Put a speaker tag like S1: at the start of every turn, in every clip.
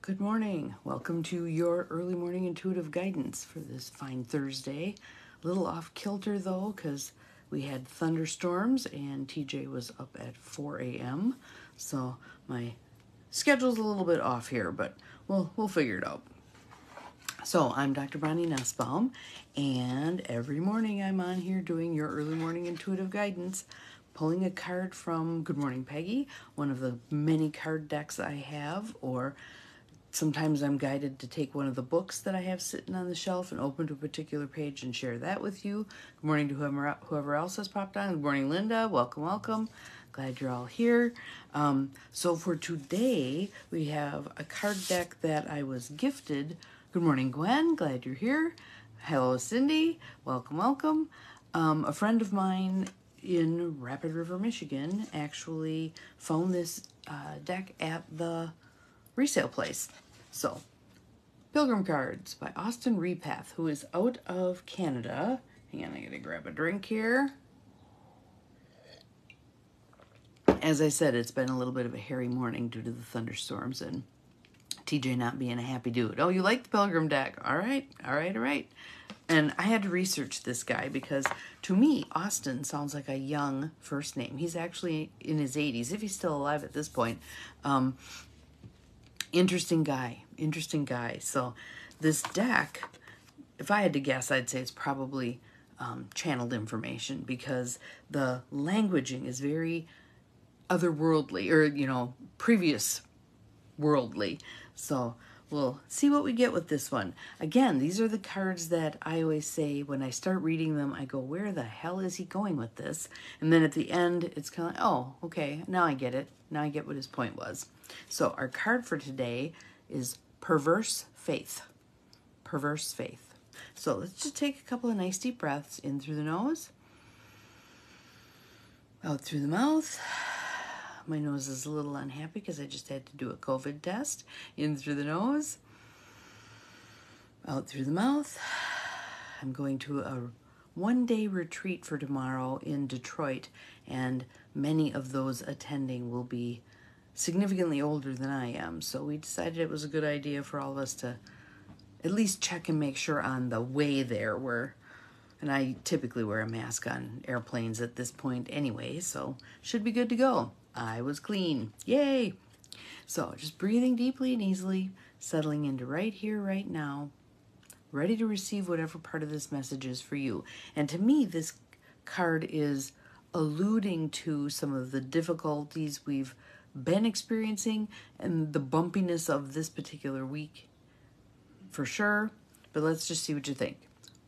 S1: Good morning. Welcome to your early morning intuitive guidance for this fine Thursday. A little off kilter though, because we had thunderstorms and TJ was up at 4 a.m. So my schedule's a little bit off here, but we'll figure it out. So I'm Dr. Bonnie Nussbaum, and every morning I'm on here doing your early morning intuitive guidance, pulling a card from Good Morning Peggy, one of the many card decks I have, or sometimes I'm guided to take one of the books that I have sitting on the shelf and open to a particular page and share that with you. Good morning to whoever else has popped on. Good morning, Linda. Welcome, welcome. Glad you're all here. So for today, we have a card deck that I was gifted. Good morning, Gwen. Glad you're here. Hello, Cindy. Welcome, welcome. A friend of mine in Rapid River, Michigan actually found this deck at the resale place. So, Pilgrim Cards by Austin Repath, who is out of Canada. Hang on, I gotta grab a drink here. As I said, it's been a little bit of a hairy morning due to the thunderstorms and TJ not being a happy dude. Oh, you like the Pilgrim deck? All right. And I had to research this guy because to me, Austin sounds like a young first name. He's actually in his 80s, if he's still alive at this point. Interesting guy. So this deck, if I had to guess, I'd say it's probably channeled information because the languaging is very otherworldly or, previous worldly. So we'll see what we get with this one. Again, these are the cards that I always say when I start reading them, I go, where the hell is he going with this? And then at the end, it's kind of like, oh, okay, now I get it. Now I get what his point was. So our card for today is Perverse Faith. Perverse Faith. So let's just take a couple of nice deep breaths in through the nose, out through the mouth. My nose is a little unhappy because I just had to do a COVID test. In through the nose, out through the mouth. I'm going to a one-day retreat for tomorrow in Detroit, and many of those attending will be significantly older than I am. So we decided it was a good idea for all of us to at least check and make sure on the way there and I typically wear a mask on airplanes at this point anyway, so should be good to go. I was clean. Yay! So just breathing deeply and easily, settling into right here, right now, ready to receive whatever part of this message is for you. And to me, this card is alluding to some of the difficulties we've been experiencing and the bumpiness of this particular week for sure. But let's just see what you think.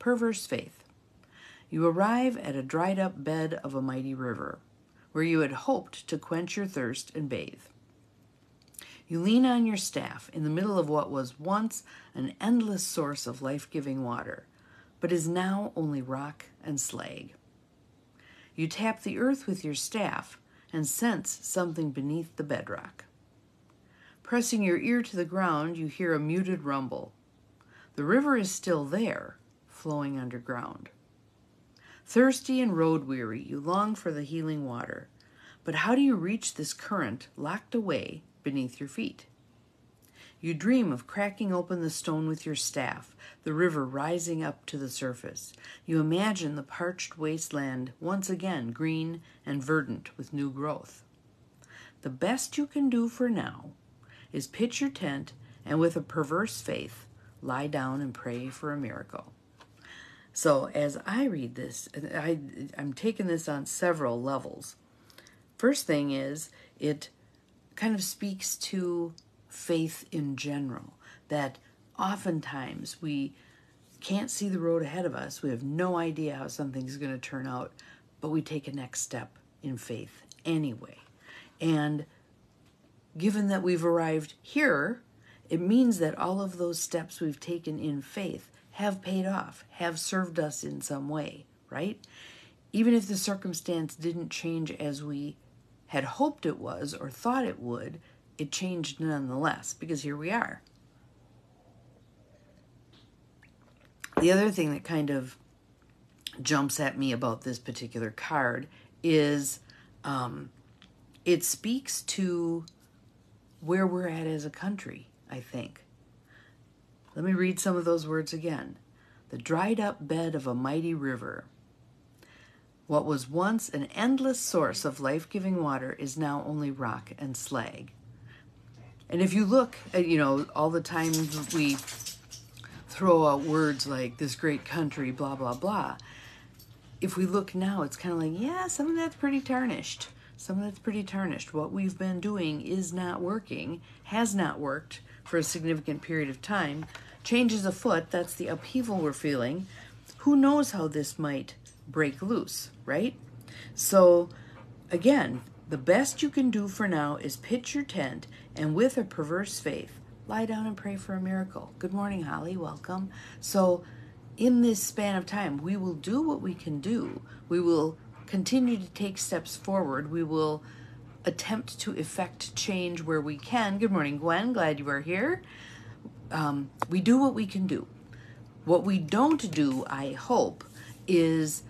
S1: Perverse Faith. You arrive at a dried up bed of a mighty river, where you had hoped to quench your thirst and bathe. You lean on your staff in the middle of what was once an endless source of life-giving water, but is now only rock and slag. You tap the earth with your staff and sense something beneath the bedrock. Pressing your ear to the ground, you hear a muted rumble. The river is still there, flowing underground. Thirsty and road-weary, you long for the healing water. But how do you reach this current locked away beneath your feet? You dream of cracking open the stone with your staff, the river rising up to the surface. You imagine the parched wasteland once again green and verdant with new growth. The best you can do for now is pitch your tent and with a perverse faith, lie down and pray for a miracle. So as I read this, I'm taking this on several levels. First thing is, it kind of speaks to faith in general, that oftentimes we can't see the road ahead of us. We have no idea how something's going to turn out, but we take a next step in faith anyway. And given that we've arrived here, it means that all of those steps we've taken in faith have paid off, have served us in some way, right? Even if the circumstance didn't change as we had hoped it was or thought it would, it changed nonetheless, because here we are. The other thing that kind of jumps at me about this particular card is it speaks to where we're at as a country. I think. Let me read some of those words again. The dried up bed of a mighty river. What was once an endless source of life-giving water is now only rock and slag. And if you look at, all the times we throw out words like this great country, blah, blah, blah. If we look now, it's kind of like, yeah, some of that's pretty tarnished. Some of that's pretty tarnished. What we've been doing is not working, has not worked for a significant period of time. Change is afoot. That's the upheaval we're feeling. Who knows how this might break loose, right? So, again, the best you can do for now is pitch your tent and with a perverse faith, lie down and pray for a miracle. Good morning, Holly. Welcome. So, in this span of time, we will do what we can do. We will continue to take steps forward. We will attempt to effect change where we can. Good morning, Gwen. Glad you are here. We do what we can do. What we don't do, I hope, is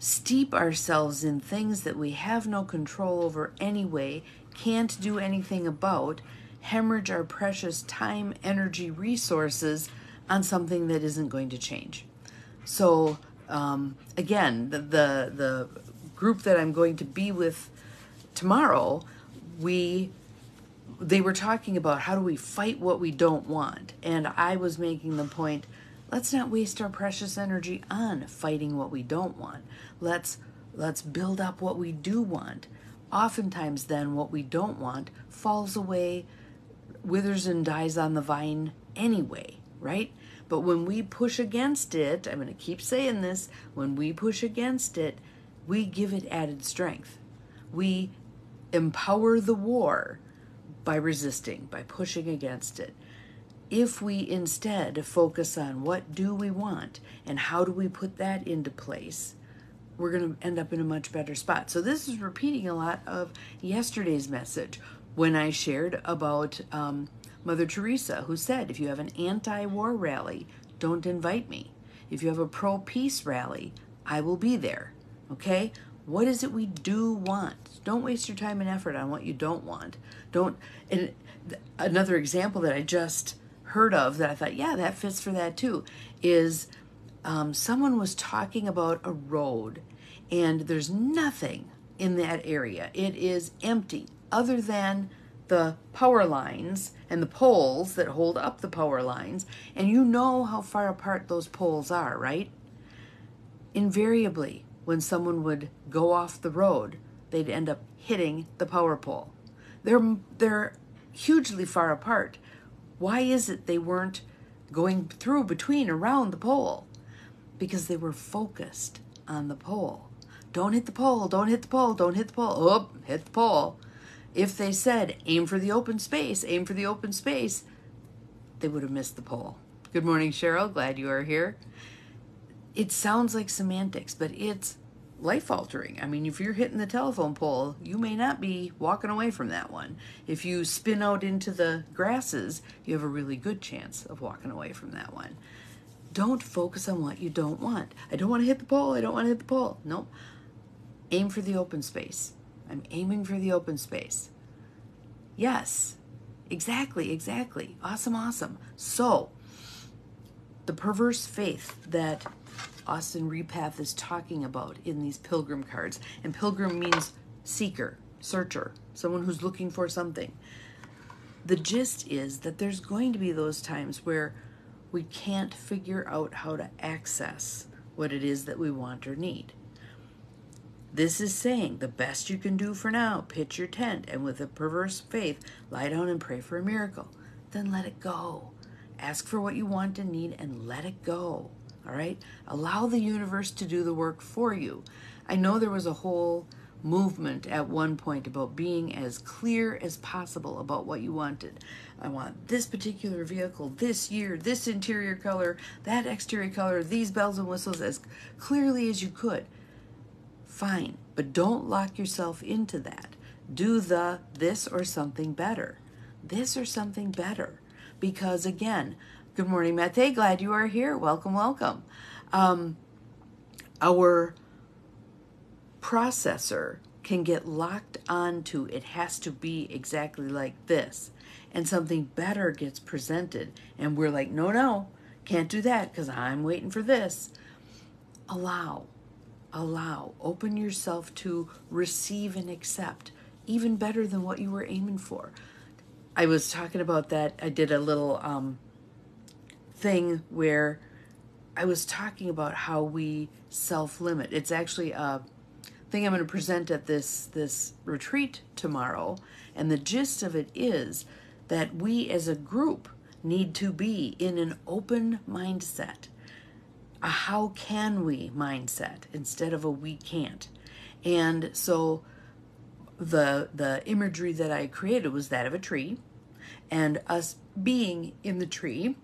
S1: steep ourselves in things that we have no control over anyway, can't do anything about, hemorrhage our precious time, energy, resources on something that isn't going to change. So, again, the group that I'm going to be with tomorrow, they were talking about how do we fight what we don't want. And I was making the point, let's not waste our precious energy on fighting what we don't want. Let's build up what we do want. Oftentimes then what we don't want falls away, withers and dies on the vine anyway, right? But when we push against it, I'm going to keep saying this, when we push against it, we give it added strength. We empower the war by resisting, by pushing against it. If we instead focus on what do we want and how do we put that into place, we're going to end up in a much better spot. So this is repeating a lot of yesterday's message when I shared about Mother Teresa, who said, if you have an anti-war rally, don't invite me. If you have a pro-peace rally, I will be there. Okay? What is it we do want? Don't waste your time and effort on what you don't want. And another example that I just heard of that I thought, yeah, that fits for that too, is someone was talking about a road and there's nothing in that area. It is empty other than the power lines and the poles that hold up the power lines. And you know how far apart those poles are, right? Invariably, when someone would go off the road, they'd end up hitting the power pole. They're hugely far apart. Why is it they weren't going through, between, around the pole? Because they were focused on the pole. Don't hit the pole, don't hit the pole, don't hit the pole. Oh, hit the pole. If they said, aim for the open space, aim for the open space, they would have missed the pole. Good morning, Cheryl. Glad you are here. It sounds like semantics, but it's life-altering. I mean, if you're hitting the telephone pole, you may not be walking away from that one. If you spin out into the grasses, you have a really good chance of walking away from that one. Don't focus on what you don't want. I don't want to hit the pole. I don't want to hit the pole. Nope. Aim for the open space. I'm aiming for the open space. Yes, exactly. Awesome. So, the perverse faith that Austin Repath is talking about in these pilgrim cards, and pilgrim means seeker, searcher, someone who's looking for something. The gist is that there's going to be those times where we can't figure out how to access what it is that we want or need. This is saying the best you can do for now, pitch your tent, and with a perverse faith, lie down and pray for a miracle. Then let it go. Ask for what you want and need and let it go. All right? Allow the universe to do the work for you. I know there was a whole movement at one point about being as clear as possible about what you wanted. I want this particular vehicle, this year, this interior color, that exterior color, these bells and whistles as clearly as you could. Fine, but don't lock yourself into that. Do this or something better. This or something better. Because again, good morning, Mette. Glad you are here. Welcome. Our processor can get locked onto it has to be exactly like this, and something better gets presented, and we're like, no, no, can't do that because I'm waiting for this. Allow, open yourself to receive and accept even better than what you were aiming for. I was talking about that. I did a little thing where I was talking about how we self-limit. It's actually a thing I'm going to present at this retreat tomorrow, and the gist of it is that we as a group need to be in an open mindset, a how can we mindset instead of a we can't. And so the imagery that I created was that of a tree and us being in the tree,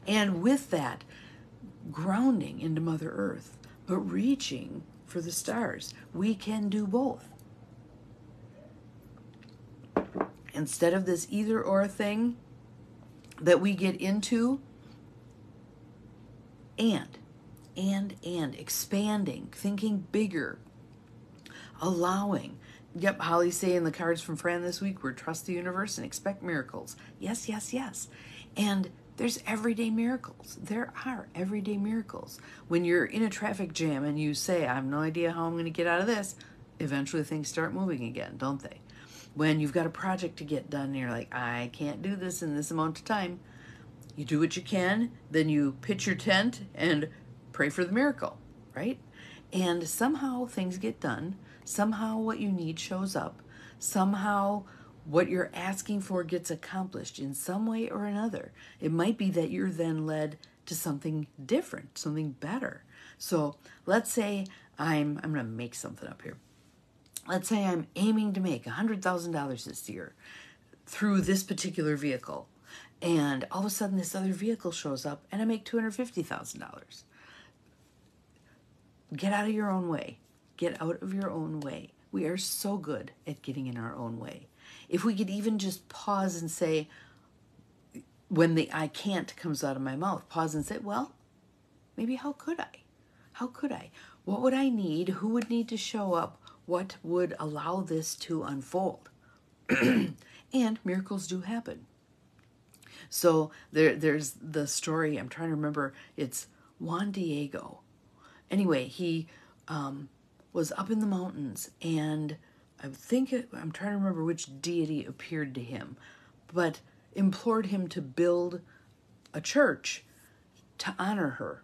S1: and with that grounding into Mother Earth, but reaching for the stars. We can do both. Instead of this either or thing that we get into, and expanding, thinking bigger, allowing. Yep, Holly's saying the cards from Fran this week were trust the universe and expect miracles. Yes, yes, yes. And there's everyday miracles. There are everyday miracles. When you're in a traffic jam and you say, I have no idea how I'm going to get out of this, eventually things start moving again, don't they? When you've got a project to get done and you're like, I can't do this in this amount of time, you do what you can, then you pitch your tent and pray for the miracle, right? And somehow things get done. Somehow what you need shows up. Somehow what you're asking for gets accomplished in some way or another. It might be that you're then led to something different, something better. So let's say I'm going to make something up here. Let's say I'm aiming to make $100,000 this year through this particular vehicle. And all of a sudden this other vehicle shows up and I make $250,000. Get out of your own way. Get out of your own way. We are so good at getting in our own way. If we could even just pause and say, when the I can't comes out of my mouth, pause and say, well, maybe how could I? How could I? What would I need? Who would need to show up? What would allow this to unfold? And miracles do happen. So there's the story, I'm trying to remember, it's Juan Diego. Anyway, he was up in the mountains, and I'm trying to remember which deity appeared to him, but implored him to build a church to honor her.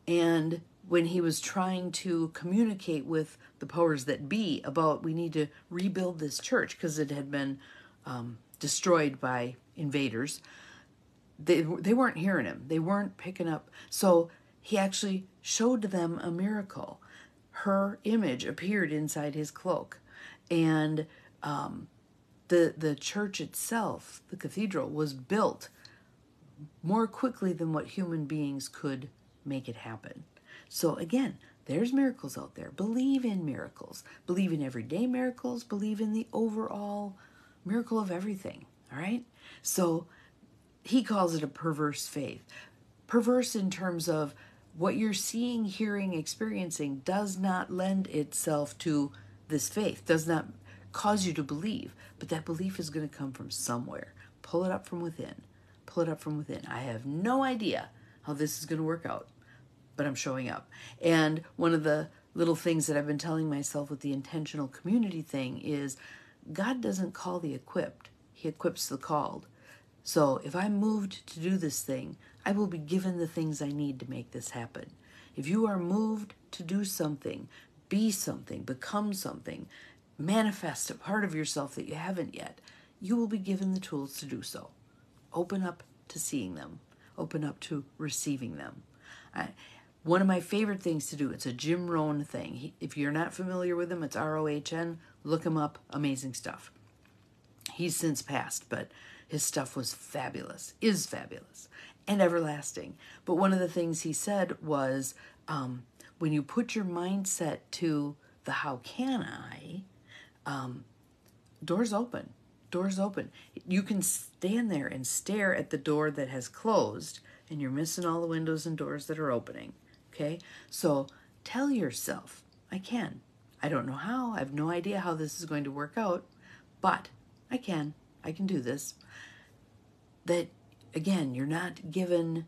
S1: And when he was trying to communicate with the powers that be about, we need to rebuild this church because it had been destroyed by invaders, they weren't hearing him. They weren't picking up. So he actually showed them a miracle. Her image appeared inside his cloak. And the church itself, the cathedral, was built more quickly than what human beings could make it happen. So again, there's miracles out there. Believe in miracles. Believe in everyday miracles. Believe in the overall miracle of everything. All right? So he calls it a perverse faith. Perverse in terms of what you're seeing, hearing, experiencing does not lend itself to this faith, does not cause you to believe, but that belief is going to come from somewhere. Pull it up from within. Pull it up from within. I have no idea how this is going to work out, but I'm showing up. And one of the little things that I've been telling myself with the intentional community thing is God doesn't call the equipped. He equips the called. So if I'm moved to do this thing, I will be given the things I need to make this happen. If you are moved to do something, be something, become something, manifest a part of yourself that you haven't yet, you will be given the tools to do so. Open up to seeing them. Open up to receiving them. One of my favorite things to do, it's a Jim Rohn thing. If you're not familiar with him, it's ROHN. Look him up. Amazing stuff. He's since passed, but his stuff was fabulous, is fabulous, and everlasting. But one of the things he said was, when you put your mindset to the how can I, doors open. Doors open. You can stand there and stare at the door that has closed, and you're missing all the windows and doors that are opening. Okay? So tell yourself, I can. I don't know how. I have no idea how this is going to work out, but I can do this. That, again, you're not given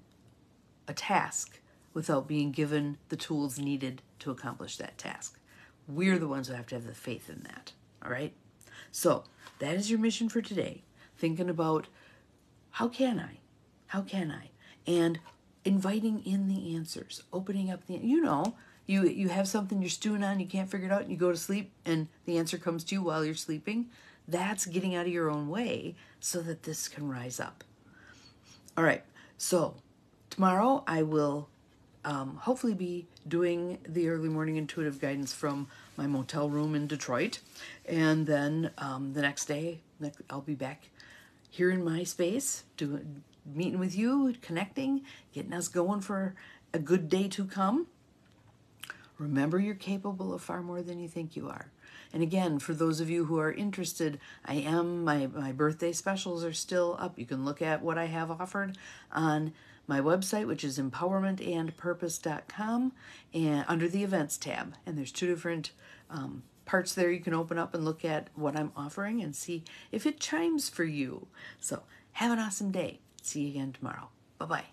S1: a task without being given the tools needed to accomplish that task. We're the ones who have to have the faith in that, all right? So that is your mission for today, thinking about how can I? And inviting in the answers, opening up you have something you're stewing on, you can't figure it out, and you go to sleep, and the answer comes to you while you're sleeping. That's getting out of your own way so that this can rise up. All right, so tomorrow I will hopefully be doing the early morning intuitive guidance from my motel room in Detroit. And then the next day, I'll be back here in my space, meeting with you, connecting, getting us going for a good day to come. Remember, you're capable of far more than you think you are. And again, for those of you who are interested, my birthday specials are still up. You can look at what I have offered on my website, which is empowermentandpurpose.com, and under the events tab. And there's 2 different parts there you can open up and look at what I'm offering and see if it chimes for you. So have an awesome day. See you again tomorrow. Bye-bye.